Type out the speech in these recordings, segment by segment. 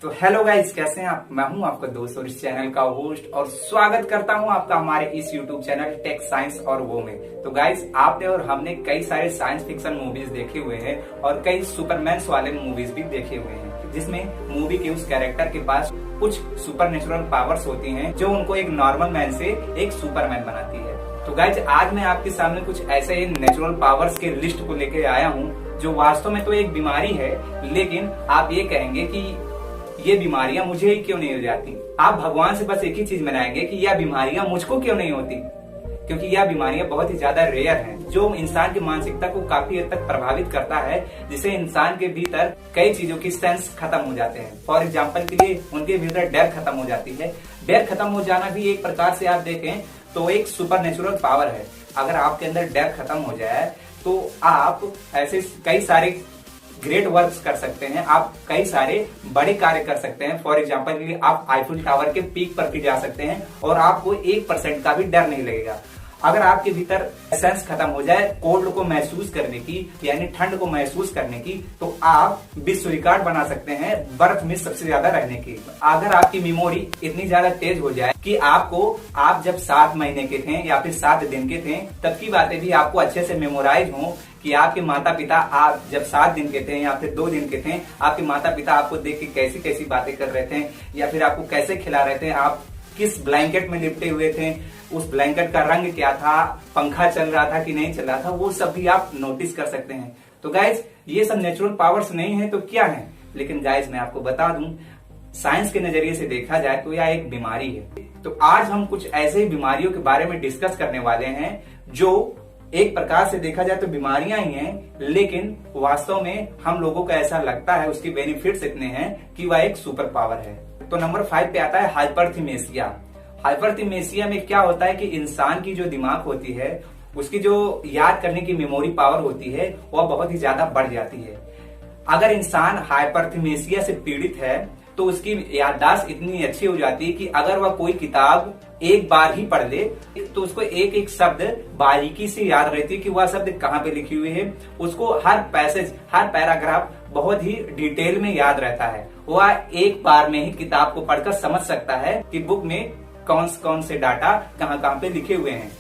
तो hello guys, कैसे हैं आप। मैं हूं आपका दोस्त और इस चैनल का होस्ट और स्वागत करता हूं आपका हमारे इस यूट्यूब चैनल टेक साइंस और वो में। तो गाइस, आपने और हमने कई सारे साइंस फिक्शन मूवीज देखे हुए हैं और कई सुपरमैन्स वाले मूवीज भी देखे हुए हैं, जिसमें मूवी के उस कैरेक्टर के पास कुछ सुपर नेचुरल पावर्स होती हैं जो उनको एक नॉर्मल मैन से एक सुपरमैन बनाती है। तो गाइस, आज मैं आपके सामने कुछ ऐसे ही नेचुरल पावर्स के लिस्ट को लेके आया हूँ जो वास्तव में तो एक बीमारी है, लेकिन आप ये कहेंगे कि ये बीमारियां मुझे ही क्यों नहीं हो जाती। आप भगवान से बस एक ही चीज मनाएंगे कि यह बीमारियां मुझको क्यों नहीं होती, क्योंकि यह बीमारियां बहुत ही ज्यादा रेयर हैं, जो इंसान की मानसिकता को काफी हद तक प्रभावित करता है, जिससे इंसान के भीतर कई चीजों की सेंस खत्म हो जाते हैं। फॉर एग्जाम्पल के लिए उनके भीतर डर खत्म हो जाती है। डर खत्म हो जाना भी एक प्रकार से आप देखें तो एक सुपर नेचुरल पावर है। अगर आपके अंदर डर खत्म हो जाए तो आप ऐसे कई सारे ग्रेट वर्क्स कर सकते हैं, आप कई सारे बड़े कार्य कर सकते हैं। फॉर एग्जाम्पल के लिए आप आईफिल टावर के पीक पर भी जा सकते हैं और आपको 1% का भी डर नहीं लगेगा। अगर आपके भीतर सेंस खत्म हो जाए कोल्ड को महसूस करने की, यानी ठंड को महसूस करने की, तो आप विश्व रिकॉर्ड बना सकते हैं बर्फ में सबसे ज्यादा रहने की। अगर आपकी मेमोरी इतनी ज्यादा तेज हो जाए कि आप जब 7 महीने के थे या फिर 7 दिन के थे तब की बातें भी आपको अच्छे से मेमोराइज हो, कि आपके माता पिता आप जब 7 दिन के थे या फिर 2 दिन के थे, आपके माता पिता आपको देख के कैसी कैसी बातें कर रहे थे या फिर आपको कैसे खिला रहे थे, आप किस ब्लैंकेट में लिपटे हुए थे, उस ब्लैंकेट का रंग क्या था, पंखा चल रहा था कि नहीं चल रहा था, वो सब भी आप नोटिस कर सकते हैं। तो गाइज, ये सब नेचुरल पावर्स नहीं है तो क्या है। लेकिन गाइज, मैं आपको बता दूं, साइंस के नजरिए से देखा जाए तो यह एक बीमारी है। तो आज हम कुछ ऐसे ही बीमारियों के बारे में डिस्कस करने वाले हैं जो एक प्रकार से देखा जाए तो बीमारियां ही हैं, लेकिन वास्तव में हम लोगों को ऐसा लगता है उसके बेनिफिट्स इतने हैं कि वह एक सुपर पावर है। तो नंबर 5 पे आता है हाइपरथिमेसिया। हाइपरथिमेसिया में क्या होता है कि इंसान की जो दिमाग होती है उसकी जो याद करने की मेमोरी पावर होती है वह बहुत ही ज्यादा बढ़ जाती है। अगर इंसान हाइपरथिमेसिया से पीड़ित है तो उसकी याददाश्त इतनी अच्छी हो जाती है कि अगर वह कोई किताब एक बार ही पढ़ ले तो उसको एक एक शब्द बारीकी से याद रहती है कि वह शब्द कहाँ पे लिखी हुई है। उसको हर पैसेज, हर पैराग्राफ बहुत ही डिटेल में याद रहता है। वह एक बार में ही किताब को पढ़कर समझ सकता है कि बुक में कौन से डाटा कहाँ कहाँ पे लिखे हुए हैं।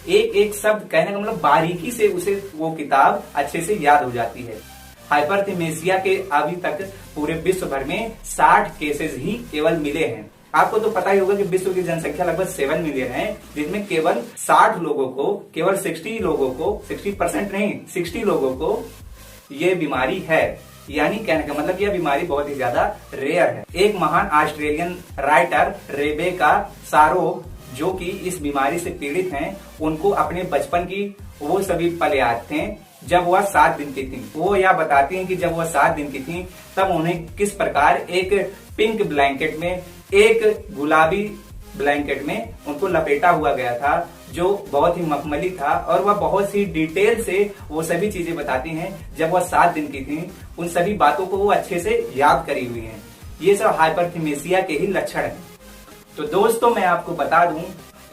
एक एक शब्द कहने का मतलब बारीकी से उसे वो किताब अच्छे से याद हो जाती है। हाइपरथिमेसिया के अभी तक पूरे विश्व भर में 60 केसेस ही केवल मिले हैं। आपको तो पता ही होगा कि विश्व की जनसंख्या लगभग 7 मिलियन है, जिसमें केवल 60 लोगों को, केवल 60 लोगों को, 60% नहीं 60 लोगों को ये बीमारी है। यानी कहने का मतलब यह बीमारी बहुत ही ज्यादा रेयर है। एक महान ऑस्ट्रेलियन राइटर रेबेका सारो, जो कि इस बीमारी से पीड़ित हैं, उनको अपने बचपन की वो सभी पल याद थे जब वह 7 दिन की थी। वो यह बताती हैं कि जब वह 7 दिन की थी तब उन्हें किस प्रकार एक पिंक ब्लैंकेट में, एक गुलाबी ब्लैंकेट में उनको लपेटा हुआ गया था, जो बहुत ही मखमली था। और वह बहुत सी डिटेल से वो सभी चीजें बताती हैं जब वह 7 दिन की थी। उन सभी बातों को वो अच्छे से याद करी हुई हैं। ये सब हाइपरथिमेसिया के ही लक्षण हैं। तो दोस्तों, मैं आपको बता दूं,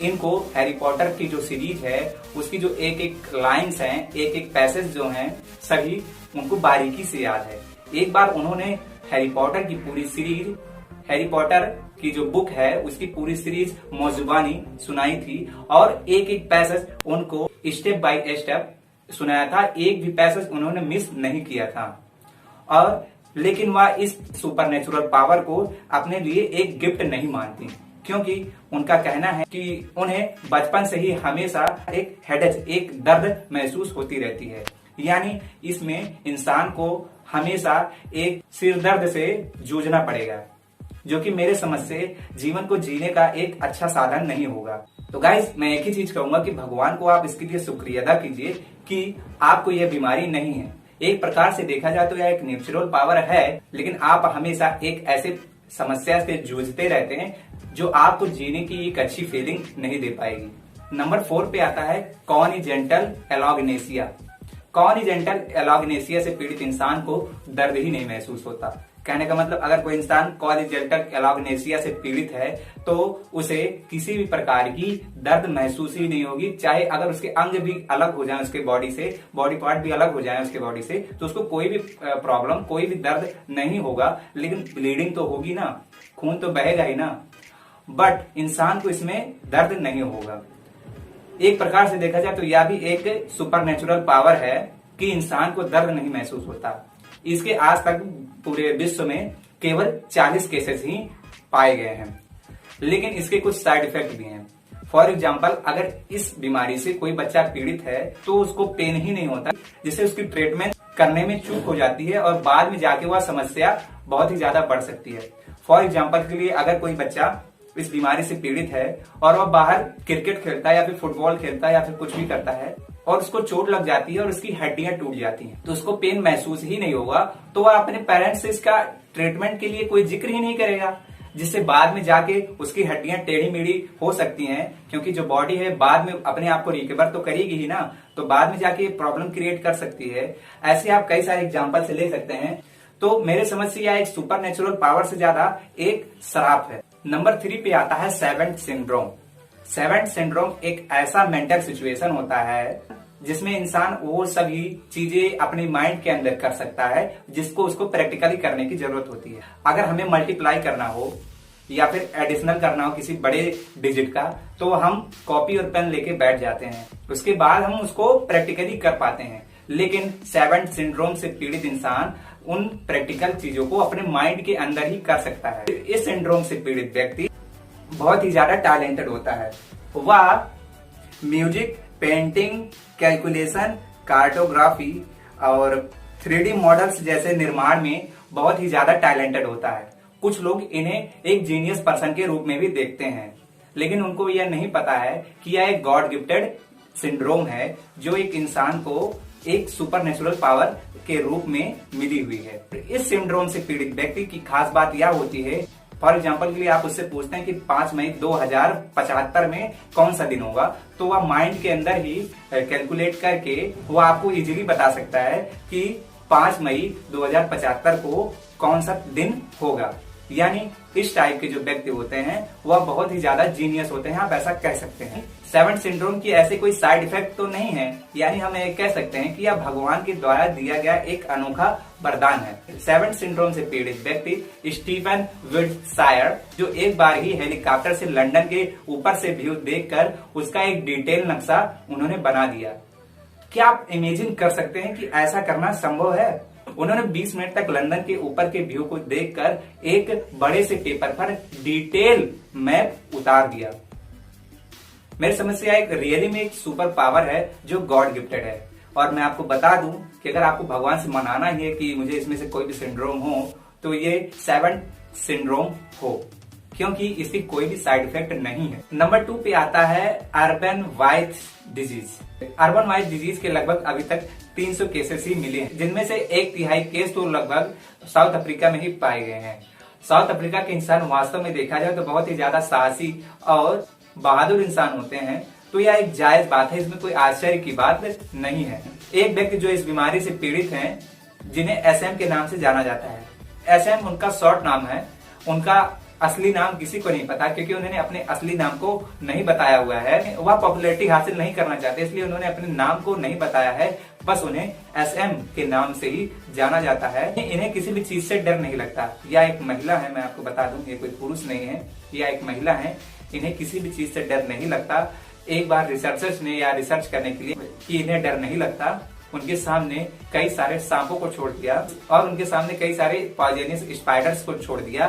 इनको हैरी पॉटर की जो सीरीज है उसकी जो एक एक लाइन्स हैं, एक एक पैसेज जो हैं, सभी उनको बारीकी से याद है। एक बार उन्होंने हैरी पॉटर की पूरी सीरीज, हैरी पॉटर की जो बुक है उसकी पूरी सीरीज मौजुबानी सुनाई थी और एक एक पैसेज उनको स्टेप बाय स्टेप सुनाया था। एक भी पैसेज उन्होंने मिस नहीं किया था। और लेकिन वह इस सुपरनेचुरल पावर को अपने लिए एक गिफ्ट नहीं मानती, क्योंकि उनका कहना है कि उन्हें बचपन से ही हमेशा एक हेडेक, एक दर्द महसूस होती रहती है। यानी इसमें इंसान को हमेशा एक सिर दर्द से जूझना पड़ेगा, जो कि मेरे समझ से जीवन को जीने का एक अच्छा साधन नहीं होगा। तो गाइस, मैं एक ही चीज कहूंगा कि भगवान को आप इसके लिए शुक्रिया अदा कीजिए कि आपको यह बीमारी नहीं है। एक प्रकार से देखा जाए तो यह एक नेचुरल पावर है, लेकिन आप हमेशा एक ऐसे समस्या से जूझते रहते हैं जो आपको जीने की एक अच्छी फीलिंग नहीं दे पाएगी। नंबर 4 पे आता है कॉनिजेंटल एलॉग्नेसिया। कॉनिजेंटल एलॉग्नेसिया से पीड़ित इंसान को दर्द ही नहीं महसूस होता। कहने का मतलब अगर कोई इंसान कॉलेजल एलॉग्नेशिया से पीड़ित है तो उसे किसी भी प्रकार की दर्द महसूस ही नहीं होगी, चाहे अगर उसके अंग भी अलग हो जाए उसके बॉडी से, बॉडी पार्ट भी अलग हो जाए उसके बॉडी से, तो उसको कोई भी प्रॉब्लम, कोई भी दर्द नहीं होगा। लेकिन ब्लीडिंग तो होगी ना, खून तो बहेगा ही ना, बट इंसान को इसमें दर्द नहीं होगा। एक प्रकार से देखा जाए तो यह भी एक सुपर नेचुरल पावर है कि इंसान को दर्द नहीं महसूस होता। इसके आज तक पूरे विश्व में केवल 40 केसेस ही पाए गए हैं, लेकिन इसके कुछ साइड इफेक्ट भी हैं। फॉर एग्जाम्पल, अगर इस बीमारी से कोई बच्चा पीड़ित है तो उसको पेन ही नहीं होता, जिससे उसकी ट्रीटमेंट करने में चूक हो जाती है और बाद में जाके वह समस्या बहुत ही ज्यादा बढ़ सकती है। फॉर एग्जाम्पल के लिए, अगर कोई बच्चा इस बीमारी से पीड़ित है और वह बाहर क्रिकेट खेलता है या फिर फुटबॉल खेलता है या फिर कुछ भी करता है और उसको चोट लग जाती है और उसकी हड्डियां टूट जाती हैं, तो उसको पेन महसूस ही नहीं होगा, तो वह अपने पेरेंट्स से इसका ट्रीटमेंट के लिए कोई जिक्र ही नहीं करेगा, जिससे बाद में जाके उसकी हड्डियां टेढ़ी मेढ़ी हो सकती हैं, क्योंकि जो बॉडी है बाद में अपने आप को रिकवर तो करेगी ही ना, तो बाद में जाके प्रॉब्लम क्रिएट कर सकती है। ऐसे आप कई सारे एग्जाम्पल से ले सकते हैं। तो मेरे समझ से यह एक सुपर नेचुरल पावर से ज्यादा एक श्राप है। नंबर 3 पे आता है सेवेंथ सिंड्रोम। सेवेंथ सिंड्रोम एक ऐसा मेंटल सिचुएशन होता है जिसमें इंसान वो सभी चीजें अपने माइंड के अंदर कर सकता है जिसको उसको प्रैक्टिकली करने की जरूरत होती है। अगर हमें मल्टीप्लाई करना हो या फिर एडिशनल करना हो किसी बड़े डिजिट का, तो हम कॉपी और पेन लेके बैठ जाते हैं, उसके बाद हम उसको प्रैक्टिकली कर पाते हैं। लेकिन सेवेंथ सिंड्रोम से पीड़ित इंसान उन प्रैक्टिकल चीजों को अपने माइंड के अंदर ही कर सकता है। इस सिंड्रोम से पीड़ित व्यक्ति बहुत ही ज्यादा टैलेंटेड होता है। वह म्यूजिक, पेंटिंग, कैलकुलेशन, कार्टोग्राफी और 3D मॉडल्स जैसे निर्माण में बहुत ही ज्यादा टैलेंटेड होता है। कुछ लोग इन्हें एक जीनियस पर्सन के रूप में भी देखते हैं, लेकिन उनको यह नहीं पता है कि यह एक गॉड गिफ्टेड सिंड्रोम है जो एक इंसान को एक सुपर नेचुरल पावर के रूप में मिली हुई है। इस सिंड्रोम से पीड़ित व्यक्ति की खास बात यह होती है, फॉर एग्जाम्पल के लिए आप उससे पूछते हैं कि 5 मई 2075 में कौन सा दिन होगा, तो वह माइंड के अंदर ही कैलकुलेट करके वो आपको इजीली बता सकता है कि 5 मई 2075 को कौन सा दिन होगा। यानी इस टाइप के जो व्यक्ति होते हैं वह बहुत ही ज्यादा जीनियस होते हैं, आप ऐसा कह सकते हैं। सेवेंथ सिंड्रोम की ऐसे कोई साइड इफेक्ट तो नहीं है, यानी हम ये कह सकते हैं कि यह भगवान के द्वारा दिया गया एक अनोखा वरदान है। सेवेंथ सिंड्रोम से पीड़ित व्यक्ति स्टीफन विल्टशायर, जो एक बार ही हेलीकॉप्टर से लंदन के ऊपर से व्यू देखकर उसका एक डिटेल नक्शा उन्होंने बना दिया। क्या आप इमेजिन कर सकते हैं कि ऐसा करना संभव है? उन्होंने 20 मिनट तक लंदन के ऊपर के व्यू को देखकर एक बड़े से पेपर पर डिटेल मैप उतार दिया। मेरी समझ से एक रियली में एक सुपर पावर है जो गॉड गिफ्टेड है। और मैं आपको बता दूं कि अगर आपको भगवान से मनाना ही है कि मुझे इसमें से कोई भी सिंड्रोम हो तो ये सेवेंथ सिंड्रोम हो, क्योंकि इसकी कोई भी साइड इफेक्ट नहीं है। नंबर 2 पे आता है urban white disease. Urban white disease के लगभग अभी तक 300 केसेस ही मिले हैं, जिनमें से 1/3 केस तो लगभग साउथ अफ्रीका में ही पाए गए हैं। साउथ अफ्रीका के इंसान वास्तव में देखा जाए तो बहुत ही ज्यादा साहसी और बहादुर इंसान होते हैं, तो यह एक जायज बात है, इसमें कोई आश्चर्य की बात नहीं है। एक व्यक्ति जो इस बीमारी से पीड़ित हैं, जिन्हें SM के नाम से जाना जाता है। SM उनका शॉर्ट नाम है, उनका असली नाम किसी को नहीं पता, क्योंकि उन्होंने अपने असली नाम को नहीं बताया हुआ है। वह पॉपुलैरिटी हासिल नहीं करना चाहते, इसलिए उन्होंने अपने नाम को नहीं बताया है, बस उन्हें SM के नाम से ही जाना जाता है। इन्हें किसी भी चीज से डर नहीं लगता। यह एक महिला है, मैं आपको बता दूं, ये कोई पुरुष नहीं है, यह एक महिला है। इन्हें किसी भी चीज से डर नहीं लगता। एक बार रिसर्चर्स ने या रिसर्च करने के लिए कि इन्हें डर नहीं लगता, उनके सामने कई सारे सांपों को छोड़ दिया और उनके सामने कई सारे पॉइजनस स्पाइडर्स को छोड़ दिया,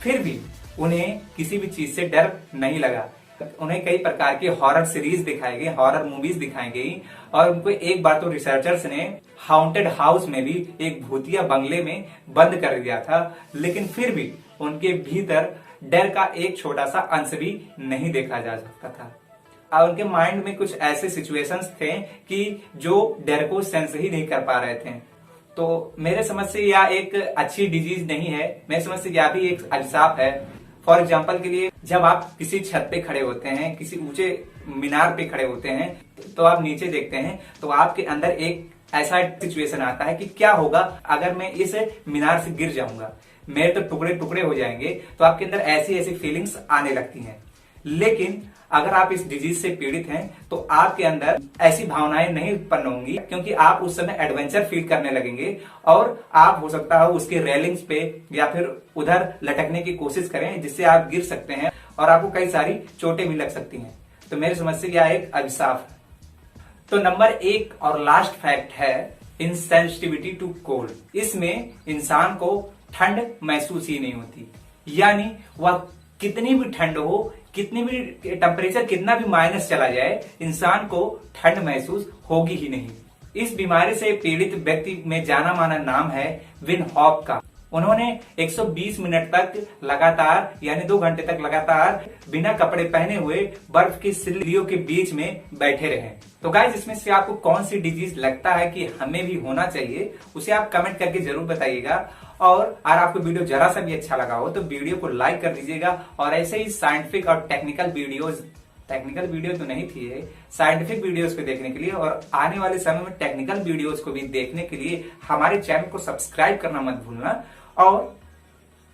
फिर भी उन्हें किसी भी चीज से डर नहीं लगा। उन्हें कई प्रकार की हॉरर सीरीज दिखाई गई, हॉरर मूवीज दिखाई गई, और उनको एक बार तो रिसर्चर्स ने हाउंटेड हाउस में भी, एक भूतिया बंगले में बंद कर दिया था, लेकिन फिर भी उनके भीतर डर का एक छोटा सा अंश भी नहीं देखा जा सकता था। और उनके माइंड में कुछ ऐसे सिचुएशंस थे कि जो डर को सेंस ही नहीं कर पा रहे थे। तो मेरे समझ से यह एक अच्छी डिजीज नहीं है, मेरे समझ से यह भी एक अभिशाप है। फॉर एग्जाम्पल के लिए, जब आप किसी छत पे खड़े होते हैं, किसी ऊंचे मीनार पे खड़े होते हैं, तो आप नीचे देखते हैं तो आपके अंदर एक ऐसा सिचुएशन आता है कि क्या होगा अगर मैं इस मीनार से गिर जाऊंगा। मेरे तो टुकड़े टुकड़े हो जाएंगे, तो आपके अंदर ऐसी ऐसी फीलिंग्स आने लगती हैं। लेकिन अगर आप इस डिजीज से पीड़ित हैं तो आपके अंदर ऐसी भावनाएं नहीं उत्पन्न होंगी, क्योंकि आप उस समय एडवेंचर फील करने लगेंगे और आप हो सकता है उसकी रेलिंग्स पे या फिर उधर लटकने की कोशिश करें, जिससे आप गिर सकते हैं और आपको कई सारी चोटें भी लग सकती हैं। तो मेरी समझ से यह एक अभिशाप है। तो नंबर 1 और लास्ट फैक्ट है इनसेंसिटिविटी टू कोल्ड। इसमें इंसान को ठंड महसूस ही नहीं होती, यानी वह कितनी भी ठंड हो, कितनी भी टेम्परेचर कितना भी माइनस चला जाए, इंसान को ठंड महसूस होगी ही नहीं। इस बीमारी से पीड़ित व्यक्ति में जाना माना नाम है विन हॉफ का। उन्होंने 120 मिनट तक लगातार यानी 2 घंटे तक लगातार बिना कपड़े पहने हुए बर्फ की सिल्लियों के बीच में बैठे रहे। तो गाइस, इसमें से आपको कौन सी डिजीज लगता है कि हमें भी होना चाहिए, उसे आप कमेंट करके जरूर बताइएगा। और अगर आपको वीडियो जरा सा भी अच्छा लगा हो तो वीडियो को लाइक कर दीजिएगा और ऐसे ही साइंटिफिक और टेक्निकल वीडियो तो नहीं थी ये, साइंटिफिक वीडियोस को देखने के लिए और आने वाले समय में टेक्निकल वीडियोस को भी देखने के लिए हमारे चैनल को सब्सक्राइब करना मत भूलना और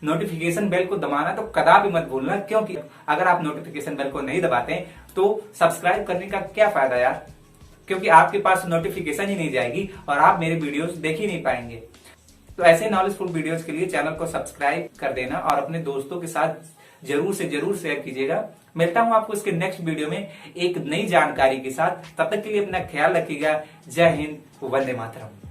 नोटिफिकेशन बेल को दबाना तो कदापि मत भूलना, क्योंकि अगर आप नोटिफिकेशन बेल को नहीं दबाते तो सब्सक्राइब करने का क्या फायदा यार, क्योंकि आपके पास नोटिफिकेशन ही नहीं जाएगी और आप मेरे वीडियोस देख ही नहीं पाएंगे। तो ऐसे नॉलेजफुल वीडियोस के लिए चैनल को सब्सक्राइब कर देना और अपने दोस्तों के साथ जरूर से जरूर शेयर कीजिएगा। मिलता हूं आपको इसके नेक्स्ट वीडियो में एक नई जानकारी के साथ। तब तक के लिए अपना ख्याल रखिएगा। जय हिंद, वंदे मातरम।